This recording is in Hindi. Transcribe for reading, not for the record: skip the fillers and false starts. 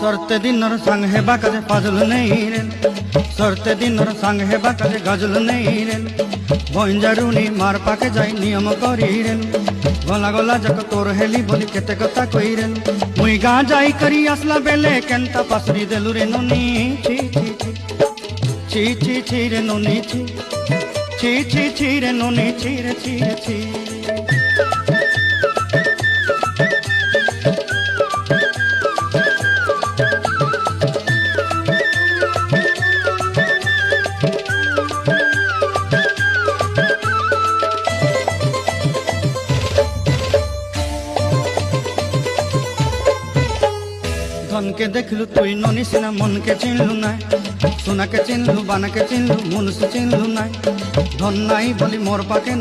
सरते दिनर संग हेबा काजे पाजल नहीं रेल सरते दिनर संग हेबा काजे गजल नहीं रेल भंजारुनी मार पाके जाई नियम करी रेल गला गला जक तोर हेली बोली केते कथा कई रेल मुई गा जाई करी असला बेले केंता पासरी देलु रे नोनी छी छी छी छी छी रे नोनी छी छी छी छी रे नोनी छी रे छी रे छी धन के देखलु तुई नोनी सिना मन के चिन्हलु ना सोना के चिन्हलु बाना के चिन्हलु मुनुष चिन्हलु ना धन नाई बोली मोर पाके